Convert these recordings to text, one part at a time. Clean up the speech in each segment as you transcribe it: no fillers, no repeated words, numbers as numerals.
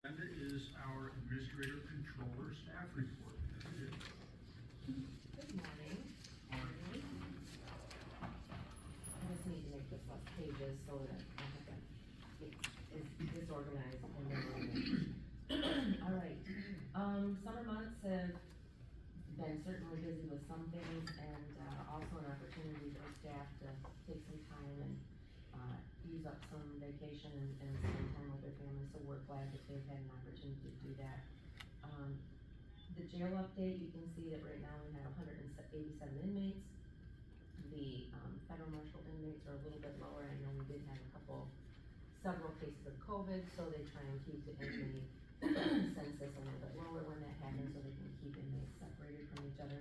Agenda is our administrator controller staff report. Good morning. I just need to make this less pages so that I have to get disorganized and then all right. Summer months have been certainly busy with some things and also an opportunity for staff to take some time and use up some vacation and spend time with their families, so we're glad that they've had an opportunity to do that. The jail update, you can see that right now we have 187 inmates. The federal marshal inmates are a little bit lower. I know we did have several cases of COVID, so they try and keep the inmate census a little bit lower when that happens, so they can keep inmates separated from each other.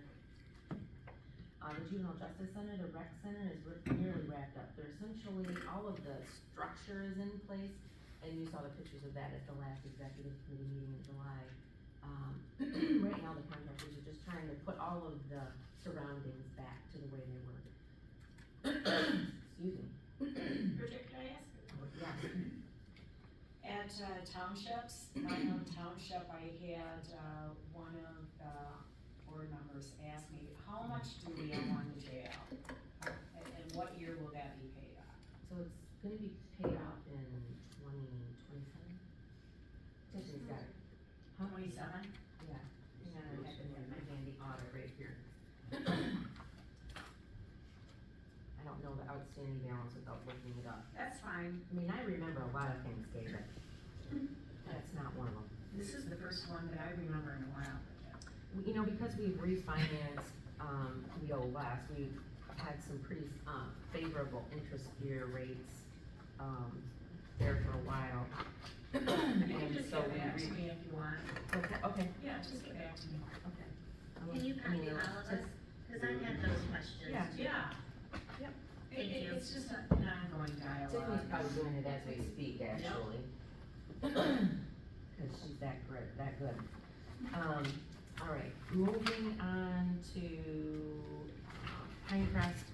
The Juvenile Justice Center, the rec center is nearly wrapped up. They're essentially, all of the structure is in place, and you saw the pictures of that at the last executive committee meeting in July. Right now, the contractors are just trying to put all of the surroundings back to the way they were. Excuse me. Bridget, can I ask? Yeah. At townships, Minot Township, I had one of the board members ask me, how much do we owe on the jail? And what year will that be paid off? So it's gonna be paid off in 2027? Tiffany's got it. Huh? 27? Yeah. Hang on, I have to have my handy audit right here. I don't know the outstanding balance without looking it up. That's fine. I mean, I remember a lot of things, David. That's not one of them. This is the first one that I remember in a while. You know, because we've refinanced, we owe less, we've had some pretty, favorable interest year rates, there for a while. You can And just so get we back to me if you want. Okay, Yeah, just get back to me. okay. Can you I mean, copy all of it's- us? Cause I had those questions. Yeah. Yeah. Yep. Thank you. It's just an ongoing dialogue. Tiffany's probably doing it as we speak, actually. Cause she's that great, that good. All right, moving on to Pinecrest.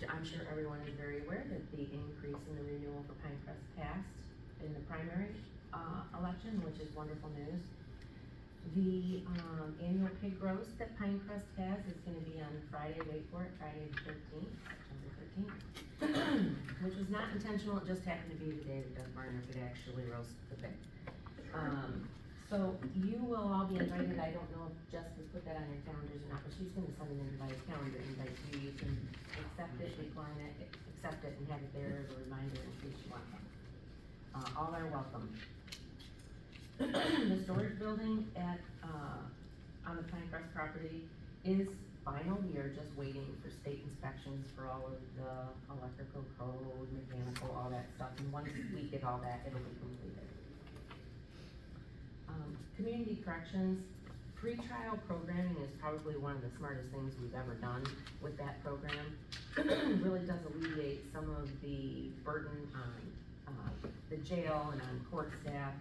I'm sure everyone is very aware that the increase in the renewal for Pinecrest passed in the primary, election, which is wonderful news. The, annual pig roast that Pinecrest has is gonna be on Friday, wait for it, Friday the 13th, September 13th. Which was not intentional, it just happened to be the day that Doug Barner could actually roast the pig. So you will all be invited. I don't know if Jessica put that on your calendars or not, but she's gonna send an invite, calendar invite to you. You can accept it, decline it, accept it, and have it there as a reminder in case you want one. All are welcome. The storage building at, on the Pinecrest property is final. We are just waiting for state inspections for all of the electrical code, mechanical, all that stuff. And once we get all that, it'll be completed. Community corrections, pre-trial programming is probably one of the smartest things we've ever done with that program. Really does alleviate some of the burden on the jail and on court staff.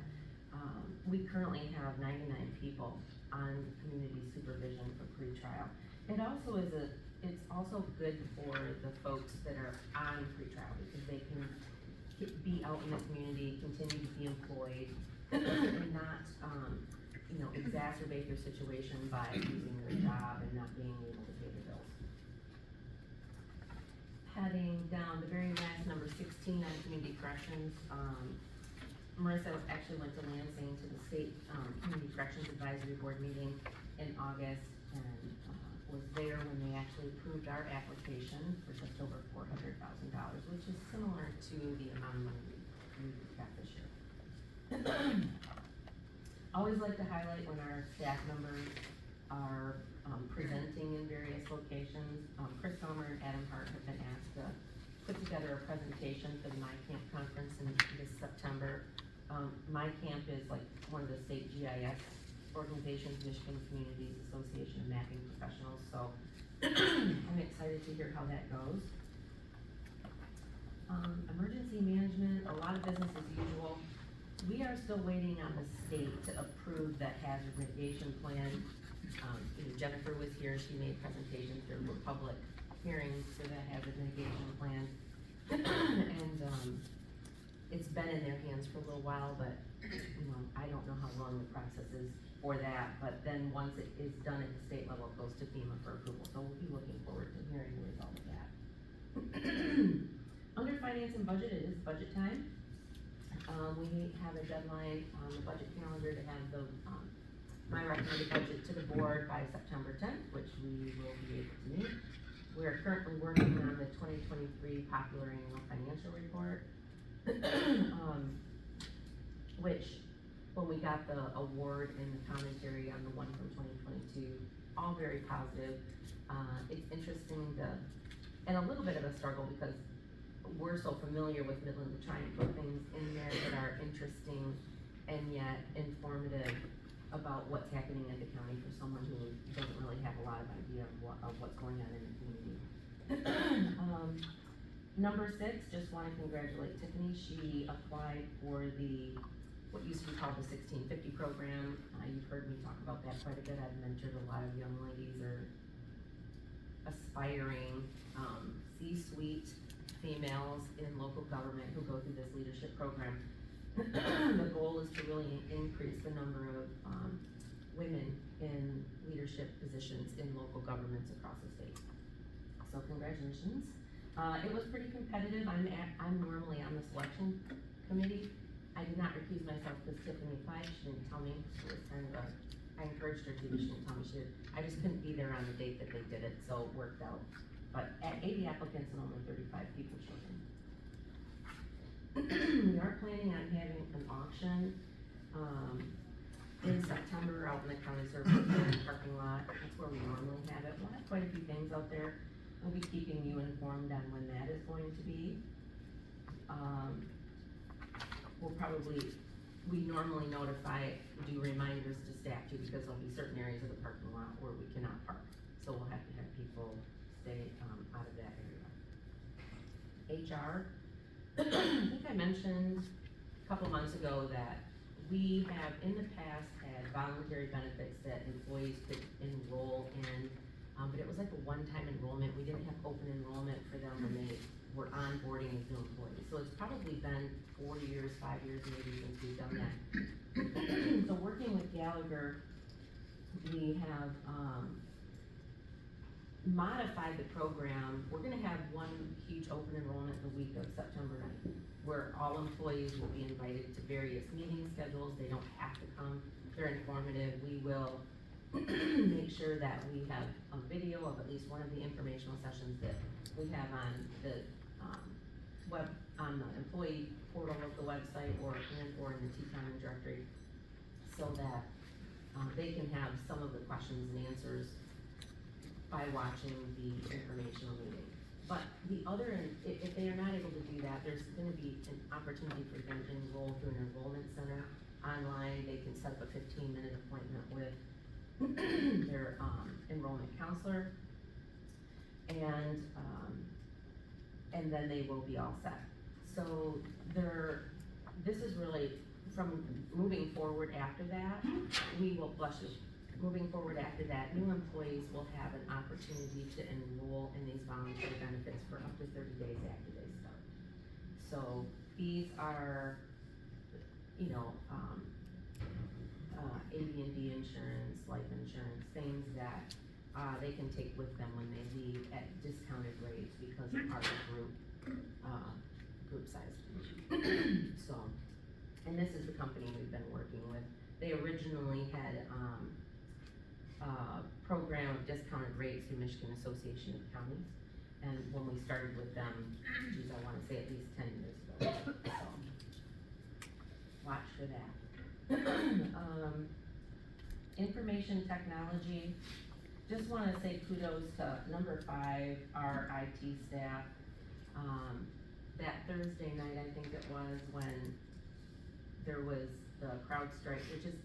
We currently have 99 people on community supervision for pre-trial. It also is it's also good for the folks that are on pre-trial because they can be out in the community, continue to be employed, and not, you know, exacerbate their situation by losing their job and not being able to pay their bills. Heading down, the very last number 16 on community corrections, Marissa actually went to Lansing to the state, community corrections advisory board meeting in August and, was there when they actually approved our application for just over $400,000, which is similar to the amount of money we got this year. Always like to highlight when our staff members are presenting in various locations. Chris Homer and Adam Hart have been asked to put together a presentation for the My Camp conference in this September. My Camp is like one of the state GIS organizations, Michigan Communities Association of Mapping Professionals, so I'm excited to hear how that goes. Emergency management, a lot of business as usual. We are still waiting on the state to approve that hazard mitigation plan. Jennifer was here, she made presentations, there were public hearings for that hazard mitigation plan. And it's been in their hands for a little while, but, you know, I don't know how long the process is for that, but then once it is done at the state level, it goes to FEMA for approval, so we'll be looking forward to hearing the result of that. Under finance and budget, it is budget time. We have a deadline on the budget calendar to have the, my recommended budget to the board by September 10th, which we will be able to meet. We are currently working on the 2023 popular annual financial report, which, when we got the award and the commentary on the one from 2022, all very positive. It's interesting and a little bit of a struggle because we're so familiar with Midland to try and put things in there that are interesting and yet informative about what's happening at the county for someone who doesn't really have a lot of idea of what's going on in the community. Number 6, just wanna congratulate Tiffany. She applied for what used to be called the 1650 program. You've heard me talk about that quite a bit. I've mentored a lot of young ladies or aspiring C-suite females in local government who go through this leadership program. The goal is to really increase the number of women in leadership positions in local governments across the state. So congratulations. It was pretty competitive. I'm normally on the selection committee. I did not recuse myself because Tiffany applied. She didn't tell me. It was kind of I encouraged her to, but she didn't tell me she did. I just couldn't be there on the date that they did it, so it worked out. But at 80 applicants and only 35 people chosen. We are planning on having an auction, in September out in the county service parking lot. That's where we normally have it. We'll have quite a few things out there. We'll be keeping you informed on when that is going to be. We normally do reminders to staff too, because there'll be certain areas of the parking lot where we cannot park. So we'll have to have people stay, out of that area. HR, I think I mentioned a couple months ago that we have in the past had voluntary benefits that employees could enroll in, but it was like a one-time enrollment. We didn't have open enrollment for them when they were onboarding as new employees. So it's probably been 4 years, 5 years maybe since we've done that. So working with Gallagher, we have modified the program. We're gonna have one huge open enrollment the week of September 9th, where all employees will be invited to various meeting schedules. They don't have to come. They're informative. We will make sure that we have a video of at least one of the informational sessions that we have on the on the employee portal of the website or in the T-Common directory, so that they can have some of the questions and answers by watching the informational meeting. But if they are not able to do that, there's gonna be an opportunity for them to enroll through an enrollment center online. They can set up a 15-minute appointment with their enrollment counselor, and then they will be all set. So this is really, from moving forward after that, moving forward after that, new employees will have an opportunity to enroll in these voluntary benefits for up to 30 days after they start. So these are, AD&D insurance, life insurance, things that they can take with them when they leave at discounted rates because of our group size. So, and this is the company we've been working with. They originally had a program of discounted rates through Michigan Association of Counties, and when we started with them, I want to say at least 10 years ago. So, watch for that. Information technology. Just want to say kudos to number 5, our IT staff. That Thursday night, I think it was, when there was the CrowdStrike, which is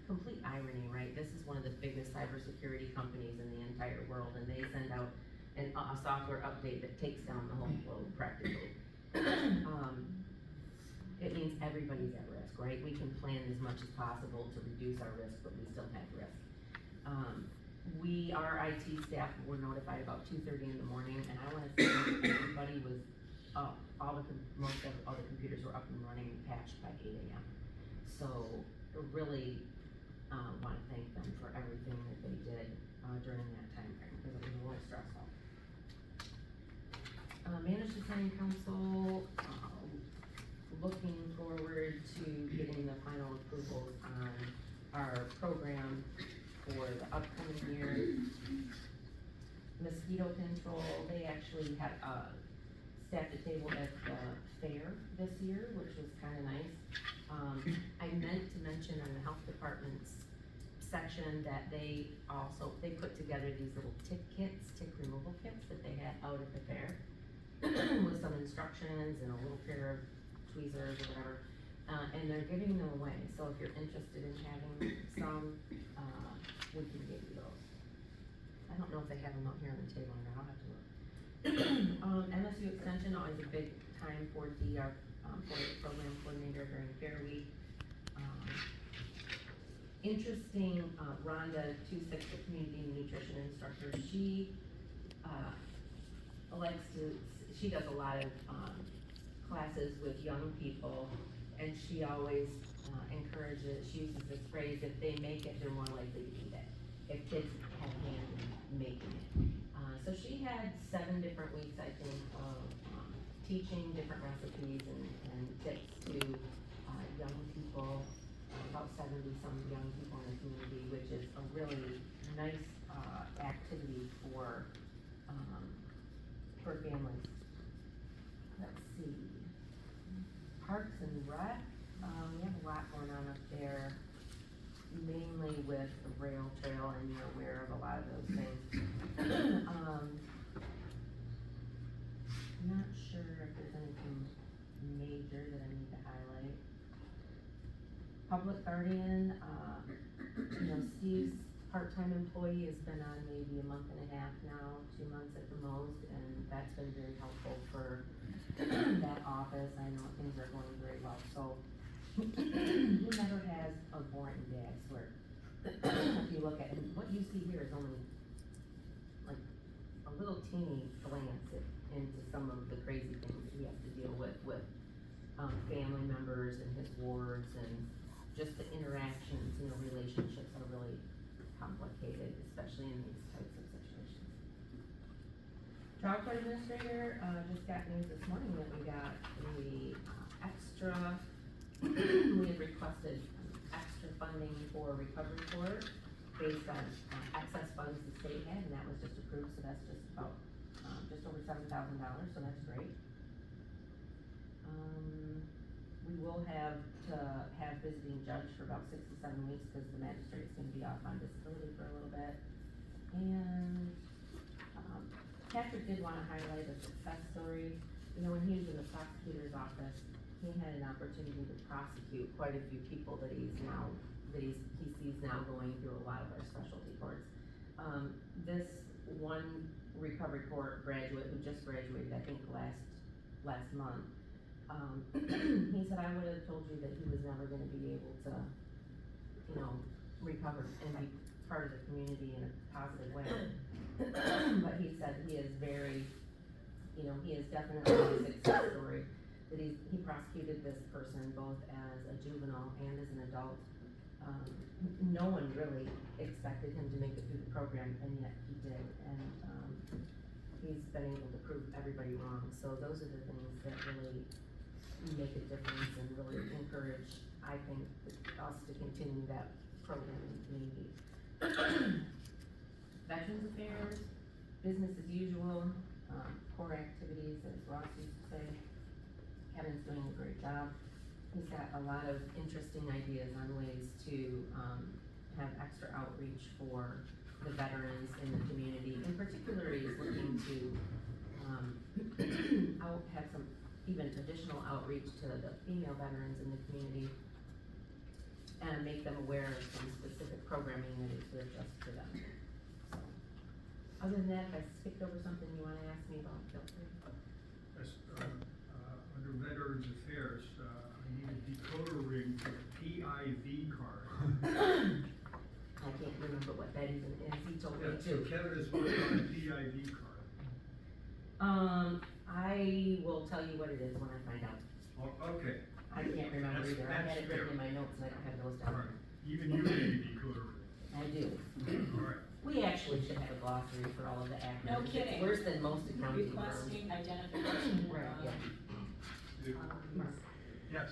complete irony, right? This is one of the biggest cybersecurity companies in the entire world, and they send out a software update that takes down the whole globe practically. It means everybody's at risk, right? We can plan as much as possible to reduce our risk, but we still have risk. Our IT staff were notified about 2:30 in the morning, and I want to say everybody was most of all the computers were up and running and patched by 8 AM. So, I really, wanna thank them for everything that they did, during that time frame, because it was really stressful. Managed Design Council, looking forward to getting the final approvals on our program for the upcoming year. Mosquito control, they actually had, staffed a table at the fair this year, which was kinda nice. I meant to mention on the health department's section that they put together these little tick removal kits that they had out at the fair with some instructions and a little pair of tweezers or whatever, and they're giving them away, so if you're interested in having some, we can give you those. I don't know if they have them out here on the table, or I'll have to look. MSU Extension, always a big time for our program coordinator during Fair Week. Interesting, Rhonda Tusick, the community nutrition instructor, she she does a lot of classes with young people, and she always encourages, she uses this phrase, if they make it, they're more likely to eat it, if kids have a hand in making it. So she had 7 different weeks, I think, of teaching different recipes and tips to young people, about 70-some young people in the community, which is a really nice activity for families. Let's see, Parks and Rec, we have a lot going on up there, mainly with the rail trail, and you're aware of a lot of those things. Not sure if there's anything major that I need to highlight. Public Guardian, Steve's part-time employee has been on maybe a month and a half now, 2 months at the most, and that's been very helpful for that office. I know things are going very well, so who never has a boring day, I swear. If you look at it, what you see here is only like a little teeny glance into some of the crazy things that he has to deal with family members and his wards, and just the interactions, relationships are really complicated, especially in these types of situations. Child care administrator, just got news this morning that we got the extra, we had requested extra funding for recovery court based on excess funds the state had, and that was just approved, so that's just about, just over $7,000, so that's great. We will have to have visiting judge for about 6 to 7 weeks, because the magistrate's gonna be off on disability for a little bit. And, Patrick did wanna highlight a success story. When he was in the prosecutor's office, he had an opportunity to prosecute quite a few people that he sees now going through a lot of our specialty courts. This one recovery court graduate who just graduated, I think last month, he said, I would have told you that he was never gonna be able to, recover and be part of the community in a positive way. But he said he is very, he is definitely a success story, that he prosecuted this person both as a juvenile and as an adult. No one really expected him to make it through the program, and yet he did, and, he's been able to prove everybody wrong. So those are the things that really make a difference and really encourage, I think, us to continue that program in the community. Veterans Affairs, business as usual, core activities, as Ross used to say. Kevin's doing a great job. He's got a lot of interesting ideas on ways to have extra outreach for the veterans in the community. In particular, he's looking to have some even additional outreach to the female veterans in the community, and make them aware of some specific programming that is there just for them. So, other than that, if I skipped over something you wanna ask me about, feel free. Yes, under Veterans Affairs, I need a decoder ring for the PIV card. I can't remember what that even is, he told me Yeah, so too. Kevin is working on a PIV card. I will tell you what it is when I find out. Oh, okay, I can't remember That's- either. I had that's it written fair. in my notes and I don't have those all down. right, even you need a decoder I do. ring, all right. We actually should have a glossary for all of the acronyms. No It's kidding. worse than most accounting firms. Requesting identification, Right, yeah. Yes,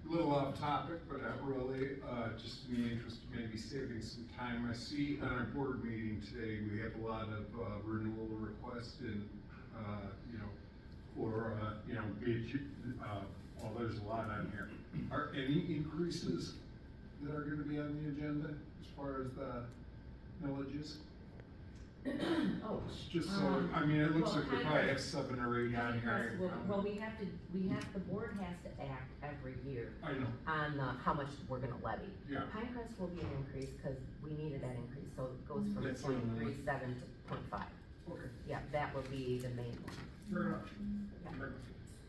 Little off topic, but not really, just in the interest of maybe saving some time. I see on our board meeting today, we have a lot of, renewal requests and, for, well, there's a lot on here. Are any increases that are gonna be on the agenda as far as the villages? Oh, Just so, I mean, it looks well, like we probably have 7 or 8 on here. well, the board has to act every year I know, on, how much we're gonna levy. yeah. Pinecrest will be an increase, cause we needed that increase, so it goes from That's the only one. 0.37 to 0.5. Okay. Yeah, that will be the main one. fair enough.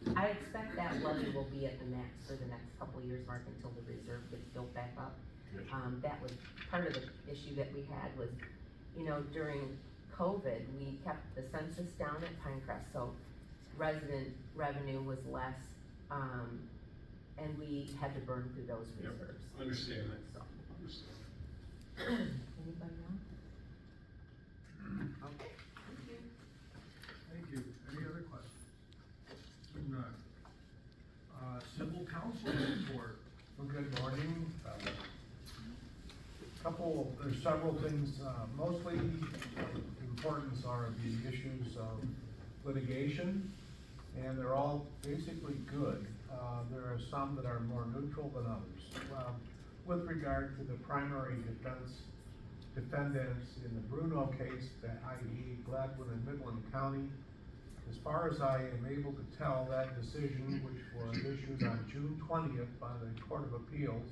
Yeah. I expect that levy will be at the max for the next couple of years, Mark, until the reserve gets built back up. That was part of the issue that we had was, during COVID, we kept the census down at Pinecrest, so resident revenue was less, and we had to burn through those Yep. reserves. Understand that. So, Understand. anybody else? Okay, thank you. Thank you. Any other questions? None. Civil council report. Well, good morning. There's several things, mostly the importance are the issues of litigation, and they're all basically good. There are some that are more neutral than others. With regard to the primary defendants in the Bruno case, i.e. Gladwin and Midland County, as far as I am able to tell, that decision, which was issued on June 20th by the Court of Appeals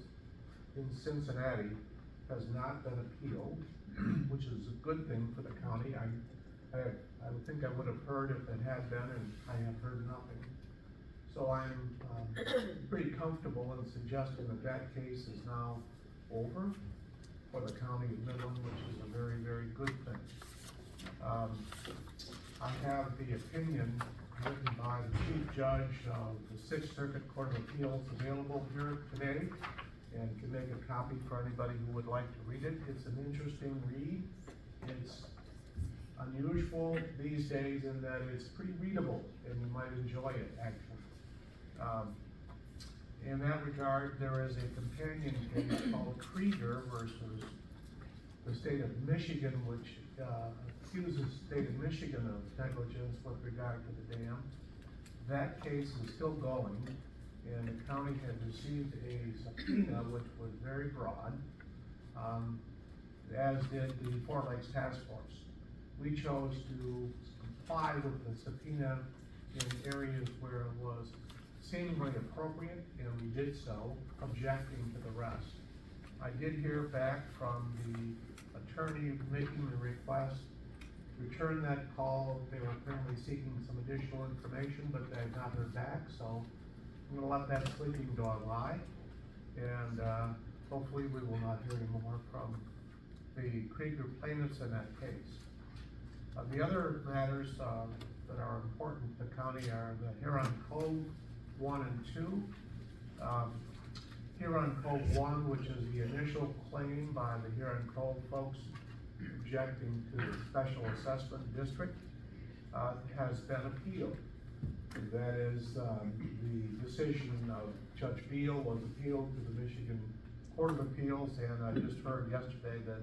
in Cincinnati, has not been appealed, which is a good thing for the county. I would think I would have heard if it had been, and I have heard nothing. So I'm pretty comfortable in suggesting that that case is now over for the county of Midland, which is a very, very good thing. I have the opinion written by the Chief Judge of the Sixth Circuit Court of Appeals available here today, and can make a copy for anybody who would like to read it. It's an interesting read. It's unusual these days in that it's pretty readable, and you might enjoy it, actually. In that regard, there is a companion case called Krieger versus the state of Michigan, which accuses the state of Michigan of negligence with regard to the dam. That case is still going, and the county had received a subpoena which was very broad, as did the Four Lakes Task Force. We chose to comply with the subpoena in areas where it was seemingly appropriate, and we did so, objecting to the rest. I did hear back from the attorney making the request, returned that call. They were apparently seeking some additional information, but they have not heard back, so I'm gonna let that sleeping dog lie, and hopefully we will not hear any more from the Krieger plaintiffs in that case. The other matters that are important to the county are the Huron Cove 1 and 2. Huron Cove 1, which is the initial claim by the Huron Cove folks objecting to the special assessment district, has been appealed. That is, the decision of Judge Beal was appealed to the Michigan Court of Appeals, and I just heard yesterday that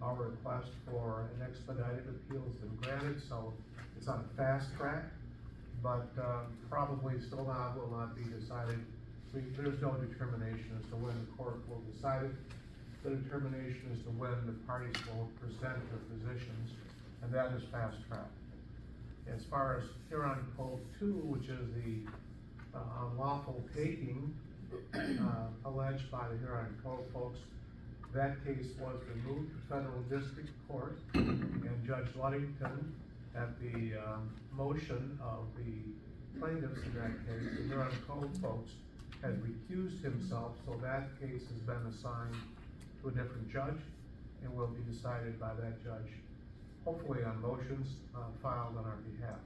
our request for an expedited appeal has been granted, so it's on a fast track, but probably still will not be decided. There's no determination as to when the court will decide it. The determination as to when the parties will present their positions, and that is fast track. As far as Huron Cove 2, which is the unlawful taking alleged by the Huron Cove folks, that case was removed to federal district court, and Judge Ludington, at the motion of the plaintiffs in that case, the Huron Cove folks, had recused himself, so that case has been assigned to a different judge and will be decided by that judge, hopefully on motions filed on our behalf.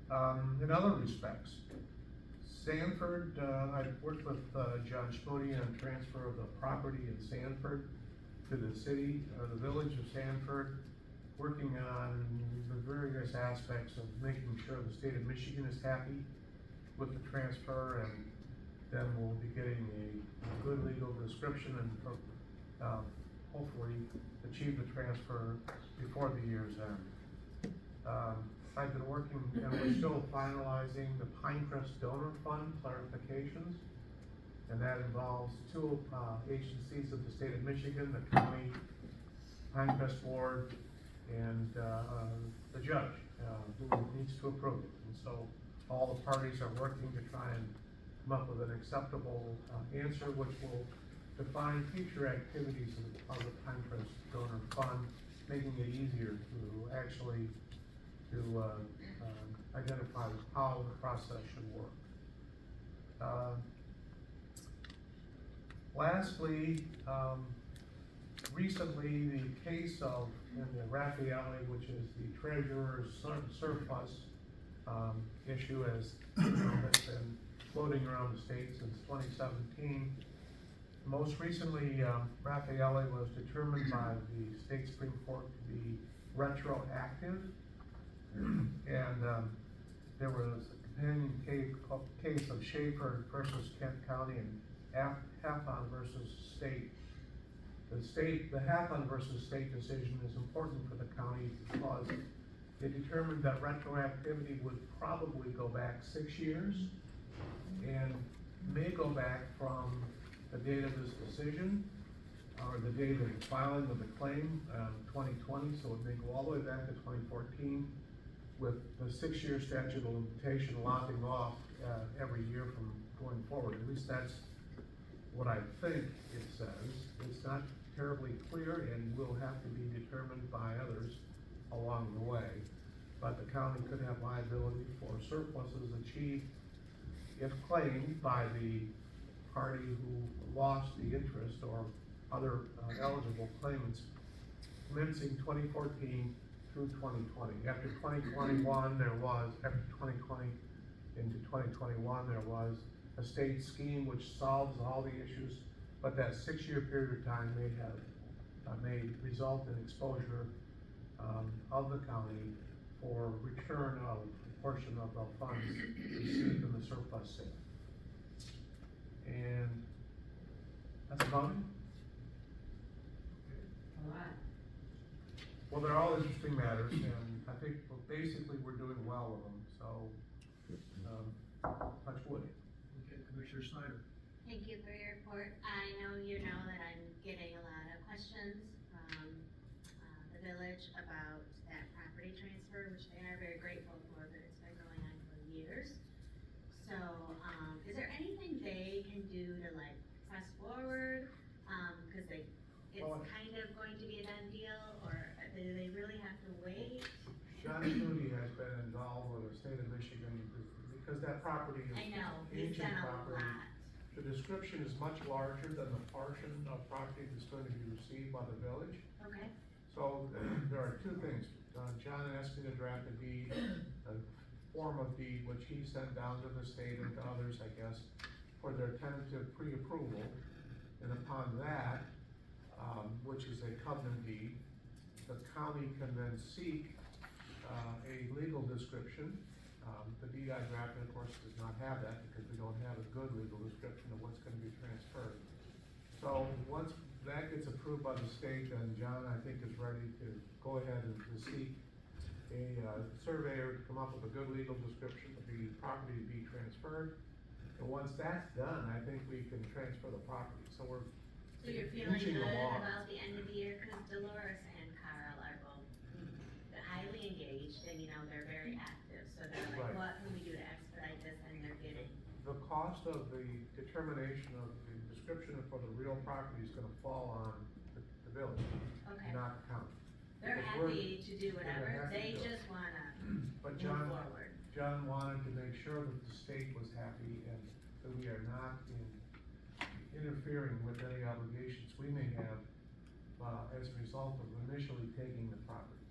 In other respects, Sanford, I worked with John Schmody on transfer of the property in Sanford to the city, the village of Sanford, working on the various aspects of making sure the state of Michigan is happy with the transfer, and then we'll be getting a good legal description and hopefully achieve the transfer before the year's end. I've been working, and we're still finalizing the Pinecrest Donor Fund clarifications, and that involves two agencies of the state of Michigan, the county, Pinecrest Board, and the judge who needs to approve it. And so all the parties are working to try and come up with an acceptable answer, which will define future activities of the Pinecrest Donor Fund, making it easier to actually identify how the process should work. Lastly, recently the case of in the Raffaele, which is the treasurer's surplus issue, has been floating around the state since 2017. Most recently, Raffaele was determined by the state Supreme Court to be retroactive, and there was a companion case of Schaefer versus Kent County and Hathon versus state. The Hathon versus state decision is important for the county because it determined that retroactivity would probably go back 6 years and may go back from the date of this decision or the date of the filing of the claim, 2020, so it may go all the way back to 2014 with the 6-year statute of limitation lopping off every year from going forward. At least that's what I think it says. It's not terribly clear and will have to be determined by others along the way. But the county could have liability for surpluses achieved if claimed by the party who lost the interest or other eligible claimants commencing 2014 through 2020. After 2020 into 2021, there was a state scheme which solves all the issues, but that 6-year period of time may result in exposure of the county for return of a portion of the funds received in the surplus sale. And that's about it. Well, they're all interesting matters, and I think basically we're doing well with them, so, touch wood. Okay, Commissioner Snyder. Thank you for your report. I know you know that I'm getting a lot of questions from the village about that property transfer, which they are very grateful for, but it's been going on for years. So, is there anything they can do to like press forward? Cause it's kind of going to be a done deal, or do they really have to wait? John Moody has been involved with the state of Michigan because that property is I know, he's ancient done a property. lot. The description is much larger than the portion of property that's going to be received by the village. Okay, So there are two things. John asked me to draft a deed, a form of deed, which he sent down to the state and to others, I guess, for their tentative pre-approval. And upon that, which is a covenant deed, the county can then seek a legal description. The deed I drafted, of course, does not have that because we don't have a good legal description of what's gonna be transferred. So once that gets approved by the state, then John, I think, is ready to go ahead and to seek a surveyor to come up with a good legal description of the property to be transferred. And once that's done, I think we can transfer the property. So we're so you're feeling inching good along. about the end of the year, cause Dolores and Carl are both highly engaged and they're very active, so they're like, Right. what can we do to expedite this, and they're getting. The cost of the determination of the description for the real property is gonna fall on the village, Okay, not the county. they're because we're- happy to do whatever, happy they to do it. just wanna But move John forward. wanted to make sure that the state was happy and that we are not interfering with any obligations we may have, as a result of initially taking the property.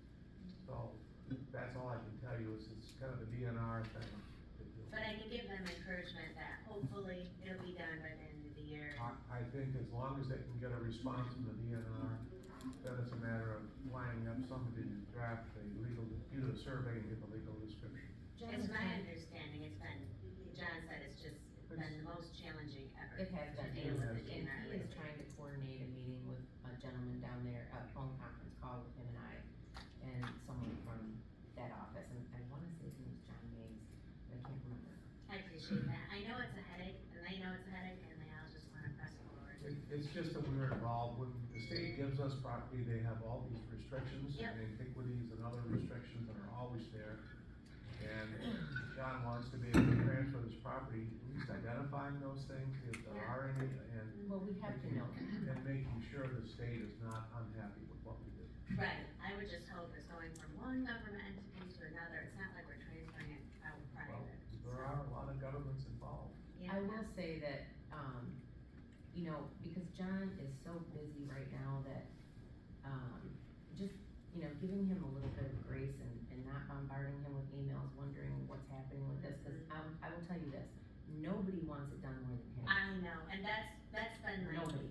So, that's all I can tell you, is it's kind of a DNR thing. But I can give them encouragement that hopefully it'll be done by the end of the year. I think as long as they can get a response from the DNR, then it's a matter of lining up somebody to draft a legal, do the survey and get the legal description. It's my understanding, it's been, John said it's just been the most challenging ever. It has been, to deal with the and DNR he is lately. trying to coordinate a meeting with a gentleman down there, a phone conference call with him and I, and someone from that office, and I wanna say his name is John Miggs, but I can't remember. I appreciate that. I know it's a headache, and they know it's a headache, and they all just wanna press forward. It's just that we're involved, when the state gives us property, they have all these restrictions Yep. and antiquities and other restrictions that are always there. And John wants to be able to transfer this property, at least identifying those things, if there are any, and Well, we have to know. and making sure the state is not unhappy with what we do. Right, I would just hope it's going from one government entity to another, it's not like we're transferring it out Well, private. there are a lot of governments involved. Yeah. I will say that, you know, because John is so busy right now that, just, you know, giving him a little bit of grace and not bombarding him with emails, wondering what's happening with this, cause I will tell you this, nobody wants it done more than him. I know, and that's been my, Nobody.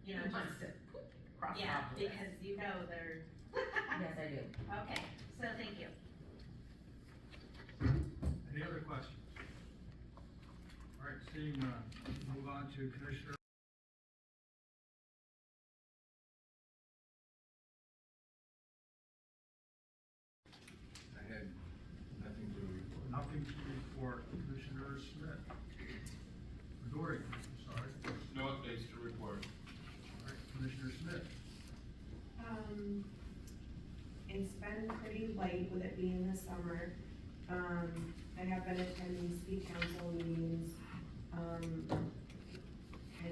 you know, He wants just, to cross it yeah, off the list. because you know they're. Yes, I do. Okay, so thank you. Any other questions? All right, seeing none, move on to Commissioner. I had nothing to report. Nothing to report. Commissioner Smith. Dory, I'm sorry. No updates to report. All right, Commissioner Smith. It's been pretty light with it being the summer. I have been attending city council meetings, kind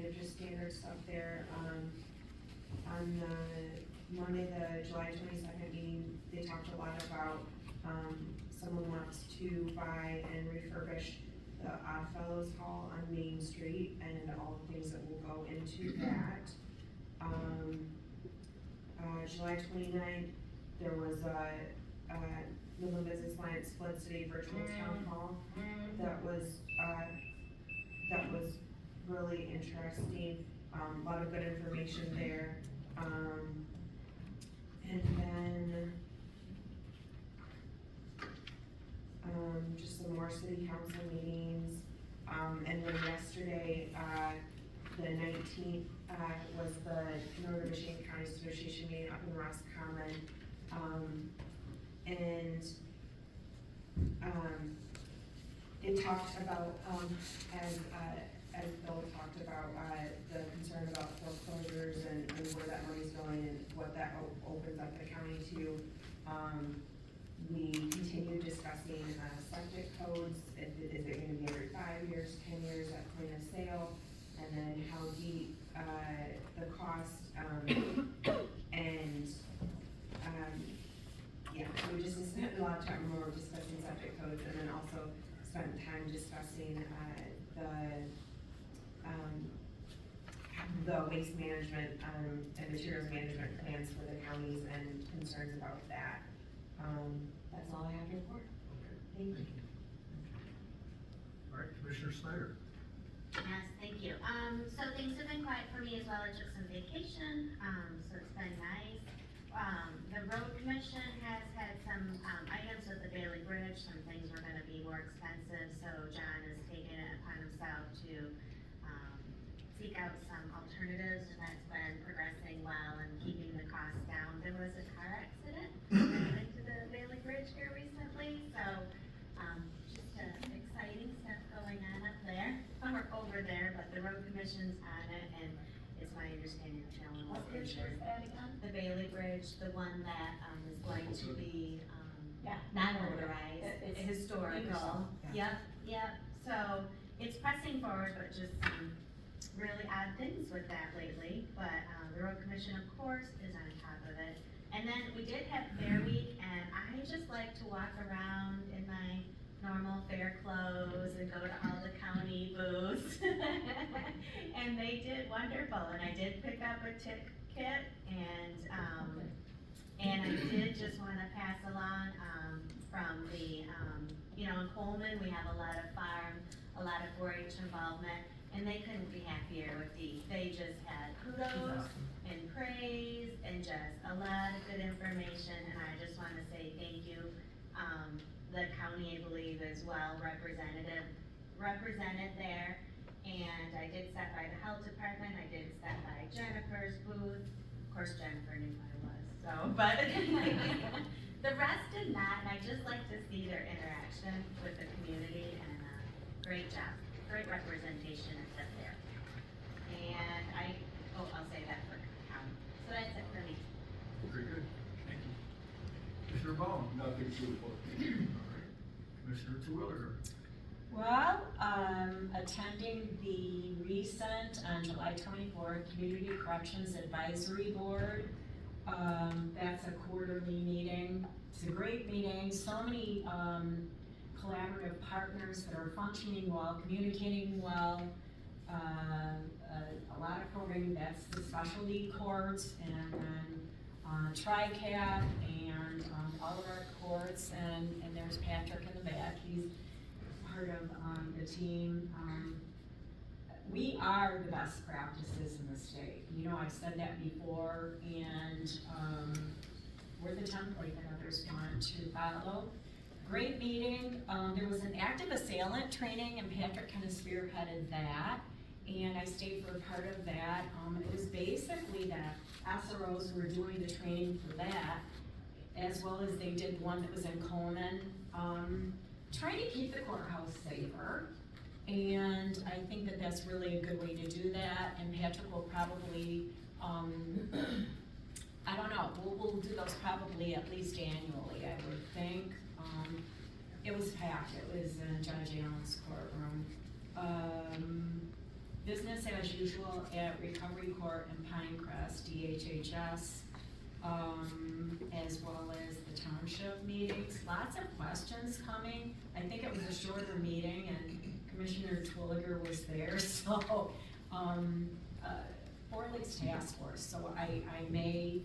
of just standard stuff there. On the Monday, the July 22nd meeting, they talked a lot about, someone wants to buy and refurbish the Oddfellows Hall on Main Street and all the things that will go into that. July 29th, there was a Midland Business Alliance Flood City Virtual Town Hall that was really interesting, a lot of good information there. And then, just some more city council meetings, and then yesterday, the 19th, was the Northern Michigan County Association meeting up in Ross Common. And it talked about, as Bill talked about, the concern about foreclosures and where that money's going and what that opens up the county to. We continued discussing, septic codes, is it gonna be every 5 years, 10 years at point of sale? And then how deep, the cost, and, yeah, so we just spent a lot of time more discussing septic codes, and then also spent time discussing, the waste management, and materials management plans for the counties and concerns about that. That's all I have to report. Thank you. All right, Commissioner Snyder. Yes, thank you. So things have been quiet for me as well. I took some vacation, so it's been nice. The road commission has had some, items with the Bailey Bridge. Some things were gonna be more expensive, so John has taken it upon himself to, seek out some alternatives, and that's been progressing well and keeping the costs down. There was a car accident related to the Bailey Bridge here recently, so, just, exciting stuff going on up there, or over there, but the road commission's on it, and it's my understanding that no one What was bridge was injured. that again? The Bailey Bridge, the one that, is going to be, Yeah. not motorized, It's historical. beautiful. Yep, so it's pressing forward, but just some really odd things with that lately, but, the road commission, of course, is on top of it. And then we did have Fair Week, and I just like to walk around in my normal fair clothes and go to all the county booths. And they did wonderful, and I did pick up a ticket, and, And I did just wanna pass along, from the, you know, in Coleman, we have a lot of farm, a lot of 4-H involvement, and they couldn't be happier with Dee. They just had kudos and praise and just a lot of good information, and I just wanna say thank you. The county, I believe, is well represented there, and I did stop by the health department, I did stop by Jennifer's booth. Of course, Jennifer knew who I was, so, but the rest did not, and I just like to see their interaction with the community, and, great job, great representation is up there. And I'll say that for county, so that's it for me. Very good, thank you. Commissioner Bowman? Nothing to report. All right. Commissioner Terwilliger? Well, attending the recent, on July 24th, Community Corrections Advisory Board. That's a quarterly meeting. It's a great meeting. So many collaborative partners that are functioning well, communicating well. A lot of programming. That's the specialty courts, and then TRICAP, and all of our courts. And there's Patrick in the back. He's part of the team. We are the best practices in the state. You know, I've said that before, and we're the template that others want to follow. Great meeting. There was an active assailant training, and Patrick kind of spearheaded that, and I stayed for a part of that. It was basically that SROs were doing the training for that, as well as they did one that was in Coleman, trying to keep the courthouse safer. And I think that that's really a good way to do that, and Patrick will probably, I don't know, we'll do those probably at least annually, I would think. It was packed, it was in Judge Allen's courtroom. Business as usual at Recovery Court in Pinecrest, DHHS, as well as the township meetings. Lots of questions coming. I think it was a shorter meeting, and Commissioner Twilliger was there, so, Four Lakes Task Force, so I may,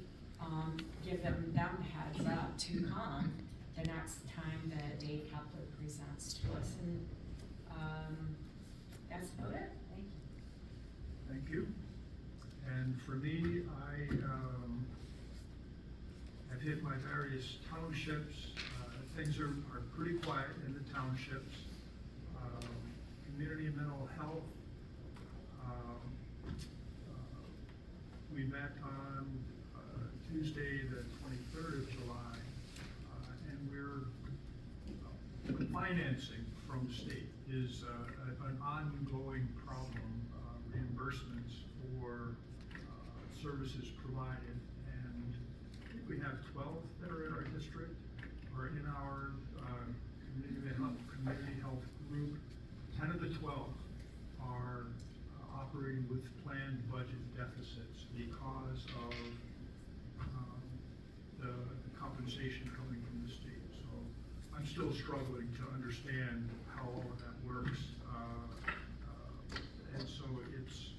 give them heads up to come the next time that Dave Kepler presents to us, and, that's about it, thank you. Thank you. And for me, I've hit my various townships. Things are pretty quiet in the townships. Community mental health. We met on Tuesday, the 23rd of July, and financing from the state is an ongoing problem. Reimbursements for services provided, and I think we have 12 that are in our district, or in our community health group. 10 of the 12 are operating with planned budget deficits because of the compensation coming from the state. So I'm still struggling to understand how all of that works. And so it's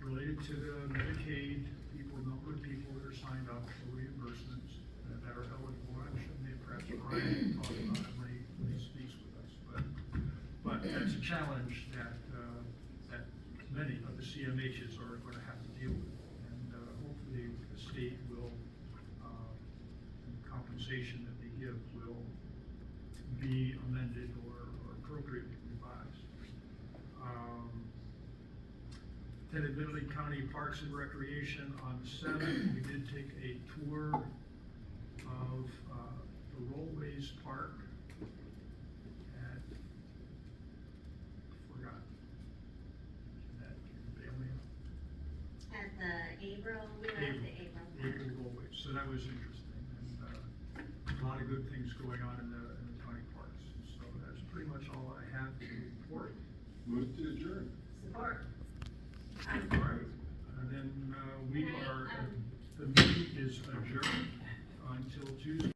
related to the Medicaid people, number of people that are signed up for reimbursements that are eligible. I'm sure perhaps Brian can talk about it when he speaks with us. But that's a challenge that many of the CMHs are going to have to deal with. And hopefully the state will, compensation that they give will be amended or appropriately revised. Attended Midland County Parks and Recreation on the 7th. We did take a tour of the Rollways Park at, forgot, that bail me out. At the April, we were at the April. April Rollways, so that was interesting, and a lot of good things going on in the county parks. So that's pretty much all I have to report. Move to adjourn. Support. All right, and then we are, the meeting is adjourned until Tuesday.